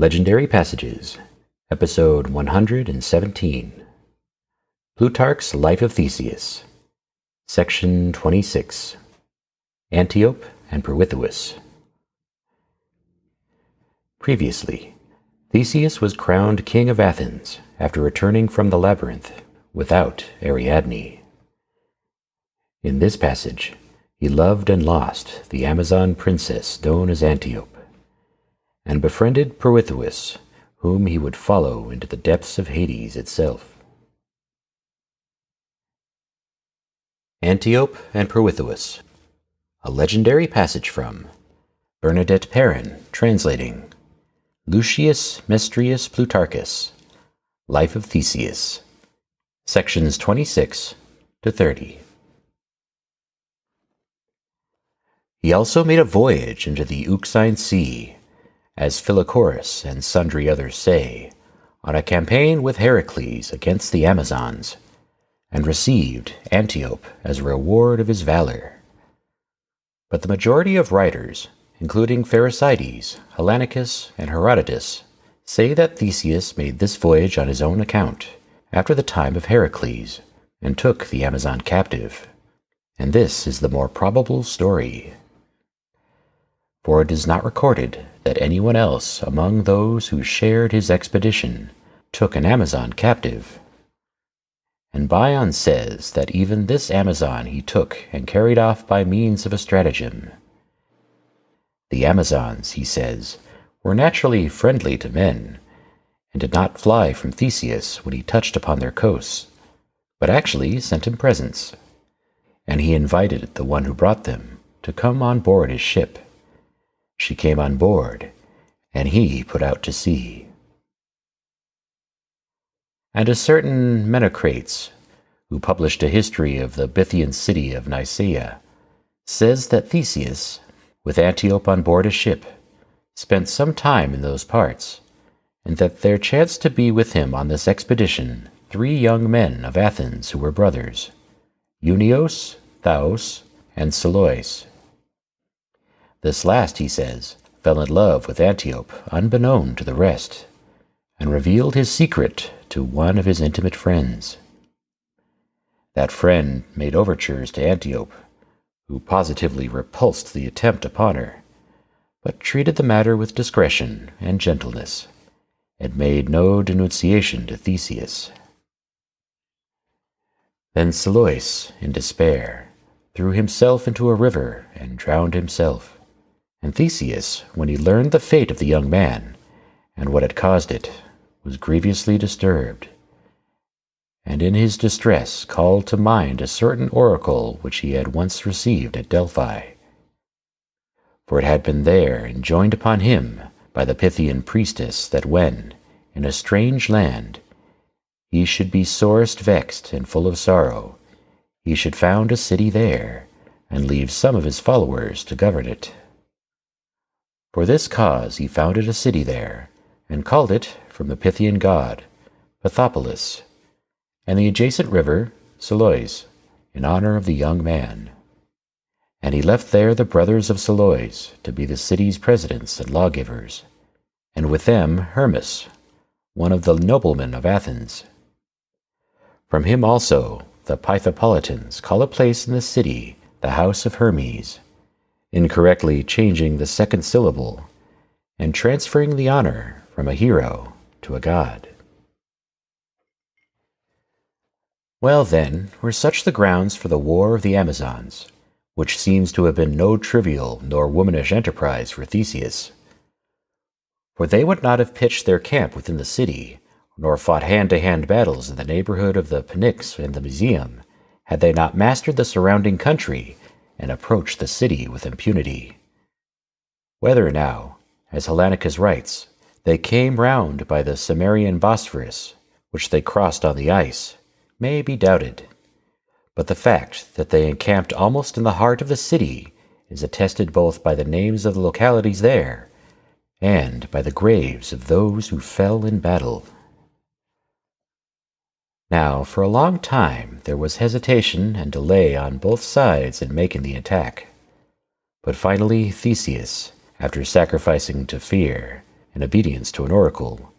Legendary Passages, Episode 117. Plutarch's Life of Theseus, Section 26. Antiope and Pirithous. Previously, Theseus was crowned king of Athens after returning from the labyrinth without Ariadne. In this passage, he loved and lost the Amazon princess known as Antiope, and befriended Pirithous, whom he would follow into the depths of Hades itself. Antiope and Pirithous, a legendary passage from Bernadotte Perrin, translating Lucius, Mestrius, Plutarchus, Life of Theseus, sections 26 to 30. He also made a voyage into the Euxine Sea, as Philochorus and sundry others say, on a campaign with Heracles against the Amazons, and received Antiope as a reward of his valor. But the majority of writers, including Pherecydes, Hellanicus, and Herodotus, say that Theseus made this voyage on his own account, after the time of Heracles, and took the Amazon captive. And this is the more probable story. For it is not recorded that anyone else among those who shared his expedition took an Amazon captive. And Bion says that even this Amazon he took and carried off by means of a stratagem. The Amazons, he says, were naturally friendly to men, and did not fly from Theseus when he touched upon their coasts, but actually sent him presents. And he invited the one who brought them to come on board his ship. She came on board, and he put out to sea. And a certain Menecrates, who published a history of the Bithynian city of Nicaea, says that Theseus, with Antiope on board a ship, spent some time in those parts, and that there chanced to be with him on this expedition 3 young men of Athens who were brothers, Euneos, Thoas, and Solois. This last, he says, fell in love with Antiope unbeknown to the rest, and revealed his secret to one of his intimate friends. That friend made overtures to Antiope, who positively repulsed the attempt upon her, but treated the matter with discretion and gentleness, and made no denunciation to Theseus. Then Solois, in despair, threw himself into a river and drowned himself. And Theseus, when he learned the fate of the young man, and what had caused it, was grievously disturbed, and in his distress called to mind a certain oracle which he had once received at Delphi. For it had been there enjoined upon him by the Bithynian priestess that when, in a strange land, he should be sorest vexed and full of sorrow, he should found a city there, and leave some of his followers to govern it. For this cause he founded a city there, and called it, from the Bithynian god, Pythopolis, and the adjacent river, Solois, in honor of the young man. And he left there the brothers of Solois to be the city's presidents and lawgivers, and with them Hermas, one of the noblemen of Athens. From him also the Pythopolitans call a place in the city the house of Hermes, incorrectly changing the second syllable, and transferring the honor from a hero to a god. Well then, were such the grounds for the war of the Amazons, which seems to have been no trivial nor womanish enterprise for Theseus. For they would not have pitched their camp within the city, nor fought hand-to-hand battles in the neighborhood of the Pnyx and the Museum, had they not mastered the surrounding country and approached the city with impunity. Whether now, as Hellanicus writes, they came round by the Cimmerian Bosphorus, which they crossed on the ice, may be doubted, but the fact that they encamped almost in the heart of the city is attested both by the names of the localities there and by the graves of those who fell in battle. Now, for a long time there was hesitation and delay on both sides in making the attack, but finally Theseus, after sacrificing to fear, in obedience to an oracle,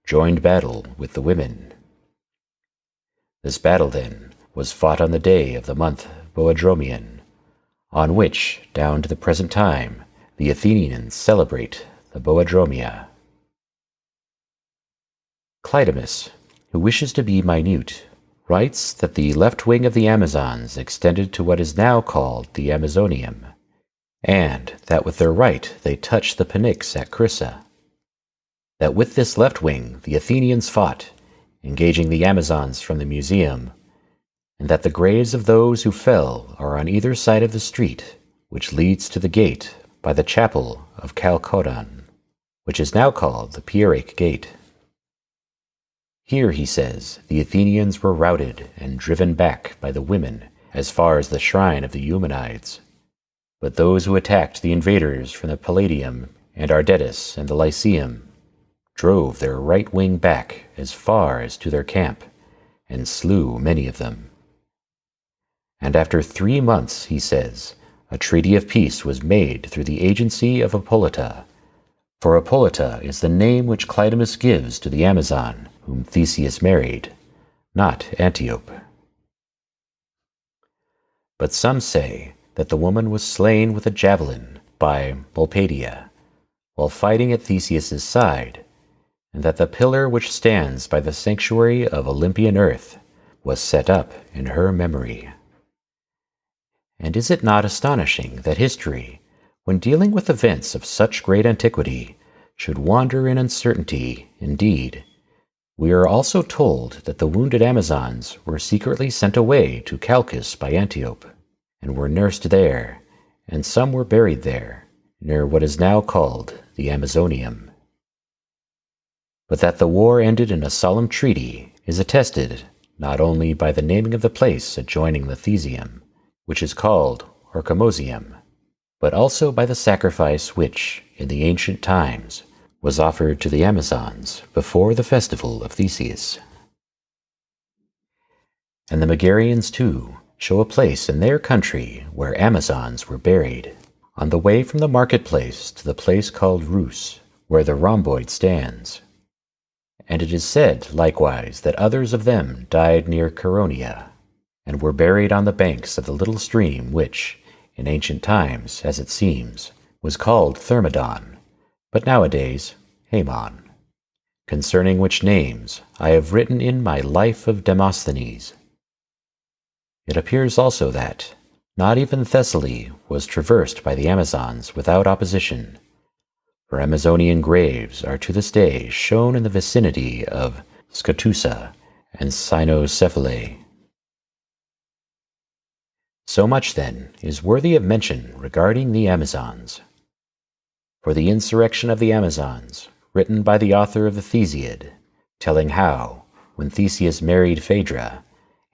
joined battle with the women. This battle, then, was fought on the day of the month Boedromion, on which, down to the present time, the Athenians celebrate the Boedromia. Clitomus, who wishes to be minute, writes that the left wing of the Amazons extended to what is now called the Amazonium, and that with their right they touched the Pnyx at Crissa. That with this left wing the Athenians fought, engaging the Amazons from the Museum, and that the graves of those who fell are on either side of the street, which leads to the gate by the chapel of Chalcodon, which is now called the Pyrrhic Gate. Here, he says, the Athenians were routed and driven back by the women as far as the shrine of the Eumenides. But those who attacked the invaders from the Palladium and Ardetus and the Lyceum drove their right wing back as far as to their camp, and slew many of them. And after 3 months, he says, a treaty of peace was made through the agency of Hippolyta, for Hippolyta is the name which Clitomus gives to the Amazon whom Theseus married, not Antiope. But some say that the woman was slain with a javelin by Mulpadia, while fighting at Theseus's side, and that the pillar which stands by the sanctuary of Olympian earth was set up in her memory. And is it not astonishing that history, when dealing with events of such great antiquity, should wander in uncertainty? Indeed, we are also told that the wounded Amazons were secretly sent away to Chalcis by Antiope, and were nursed there, and some were buried there, near what is now called the Amazonium. But that the war ended in a solemn treaty is attested not only by the naming of the place adjoining the Theseum, which is called Orchomosium, but also by the sacrifice which, in the ancient times, was offered to the Amazons before the festival of Theseus. And the Megarians, too, show a place in their country where Amazons were buried, on the way from the marketplace to the place called Rus, where the rhomboid stands. And it is said, likewise, that others of them died near Chaeronea, and were buried on the banks of the little stream which, in ancient times, as it seems, was called Thermodon, but nowadays Haemon, concerning which names I have written in my Life of Demosthenes. It appears also that not even Thessaly was traversed by the Amazons without opposition, for Amazonian graves are to this day shown in the vicinity of Scotusa and Cynocephalae. So much, then, is worthy of mention regarding the Amazons. For the insurrection of the Amazons, written by the author of the Theseid, telling how, when Theseus married Phaedra,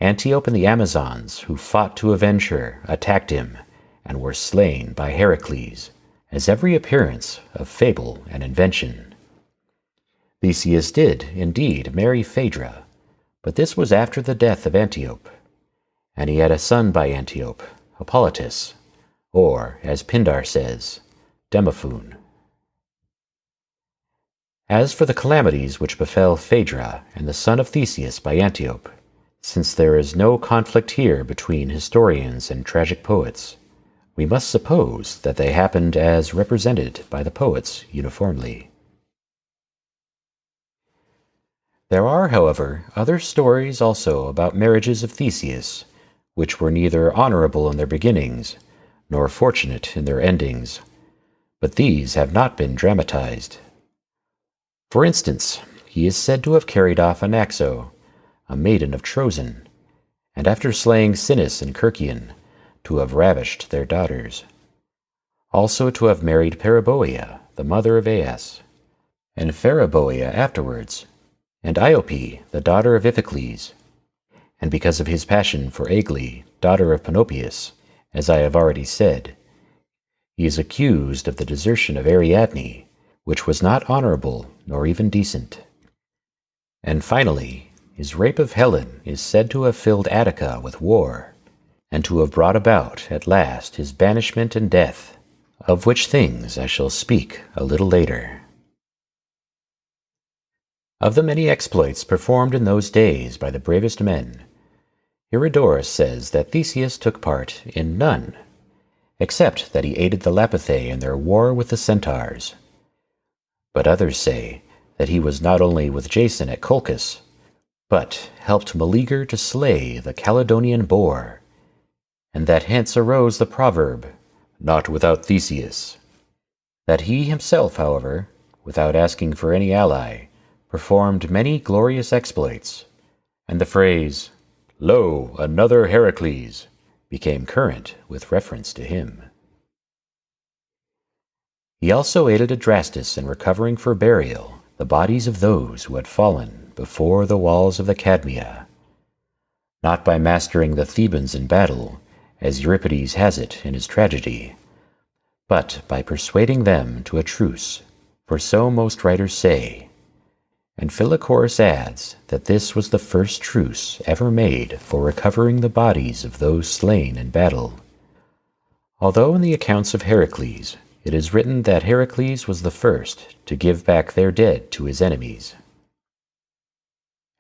Antiope and the Amazons who fought to avenge her attacked him, and were slain by Heracles, has every appearance of fable and invention. Theseus did, indeed, marry Phaedra, but this was after the death of Antiope, and he had a son by Antiope, Hippolytus, or, as Pindar says, Demophon. As for the calamities which befell Phaedra and the son of Theseus by Antiope, since there is no conflict here between historians and tragic poets, we must suppose that they happened as represented by the poets uniformly. There are, however, other stories also about marriages of Theseus, which were neither honorable in their beginnings, nor fortunate in their endings, but these have not been dramatized. For instance, he is said to have carried off Anaxo, a maiden of Trozen, and after slaying Sinis and Circean, to have ravished their daughters. Also to have married Periboea, the mother of Aias, and Pharaboea afterwards, and Iope, the daughter of Iphicles, and because of his passion for Aglae, daughter of Panopeus, as I have already said, he is accused of the desertion of Ariadne, which was not honorable nor even decent. And finally, his rape of Helen is said to have filled Attica with war, and to have brought about at last his banishment and death, of which things I shall speak a little later. Of the many exploits performed in those days by the bravest men, Herodotus says that Theseus took part in none, except that he aided the Lapithae in their war with the Centaurs. But others say that he was not only with Jason at Colchis, but helped Meleager to slay the Caledonian boar, and that hence arose the proverb, "Not without Theseus." That he himself, however, without asking for any ally, performed many glorious exploits, and the phrase, "Lo, another Heracles," became current with reference to him. He also aided Adrastus in recovering for burial the bodies of those who had fallen before the walls of the Cadmea, not by mastering the Thebans in battle, as Euripides has it in his tragedy, but by persuading them to a truce, for so most writers say, and Philochorus adds that this was the first truce ever made for recovering the bodies of those slain in battle. Although in the accounts of Heracles it is written that Heracles was the first to give back their dead to his enemies.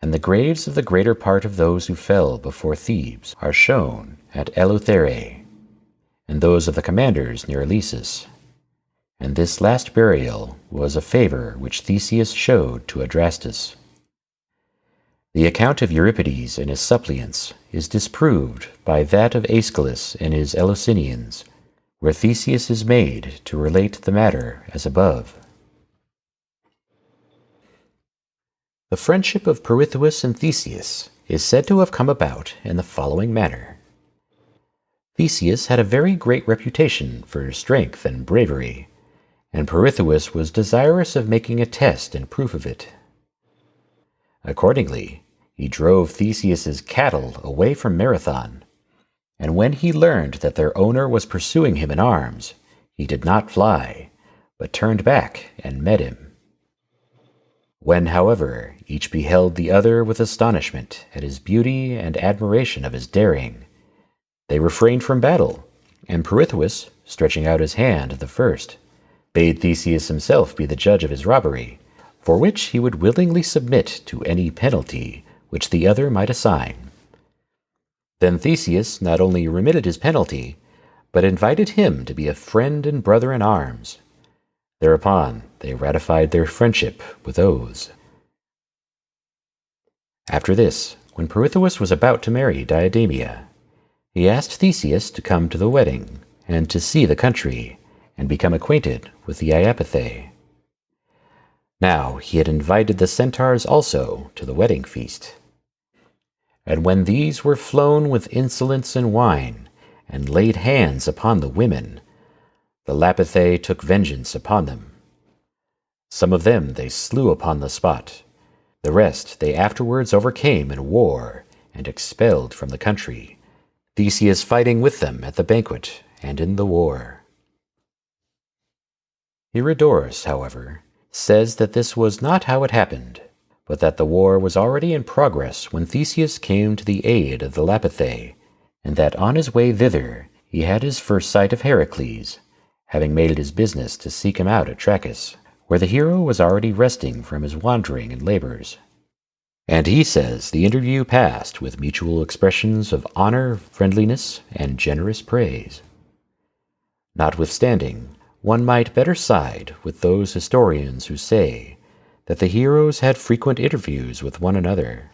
And the graves of the greater part of those who fell before Thebes are shown at Eleutherae, and those of the commanders near Eleusis. And this last burial was a favor which Theseus showed to Adrastus. The account of Euripides and his suppliants is disproved by that of Aeschylus in his Eleusinians, where Theseus is made to relate the matter as above. The friendship of Pirithous and Theseus is said to have come about in the following manner. Theseus had a very great reputation for strength and bravery, and Pirithous was desirous of making a test and proof of it. Accordingly, he drove Theseus's cattle away from Marathon, and when he learned that their owner was pursuing him in arms, he did not fly, but turned back and met him. When, however, each beheld the other with astonishment at his beauty and admiration of his daring, they refrained from battle, and Pirithous, stretching out his hand the first, bade Theseus himself be the judge of his robbery, for which he would willingly submit to any penalty which the other might assign. Then Theseus not only remitted his penalty, but invited him to be a friend and brother in arms. Thereupon they ratified their friendship with oaths. After this, when Pirithous was about to marry Diademia, he asked Theseus to come to the wedding, and to see the country, and become acquainted with the Iapithae. Now he had invited the Centaurs also to the wedding feast. And when these were flown with insolence and wine, and laid hands upon the women, the Lapithae took vengeance upon them. Some of them they slew upon the spot, the rest they afterwards overcame in war, and expelled from the country, Theseus fighting with them at the banquet and in the war. Herodotus, however, says that this was not how it happened, but that the war was already in progress when Theseus came to the aid of the Lapithae, and that on his way thither he had his first sight of Heracles, having made it his business to seek him out at Trachis, where the hero was already resting from his wandering and labors. And he says the interview passed with mutual expressions of honor, friendliness, and generous praise. Notwithstanding, one might better side with those historians who say that the heroes had frequent interviews with one another,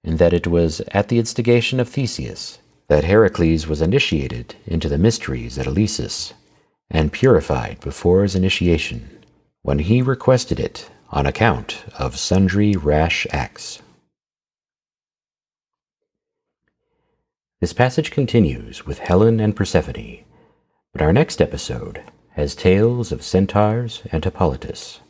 and that it was at the instigation of Theseus that Heracles was initiated into the mysteries at Eleusis, and purified before his initiation, when he requested it on account of sundry rash acts. This passage continues with Helen and Persephone, but our next episode has tales of centaurs and Hippolytus.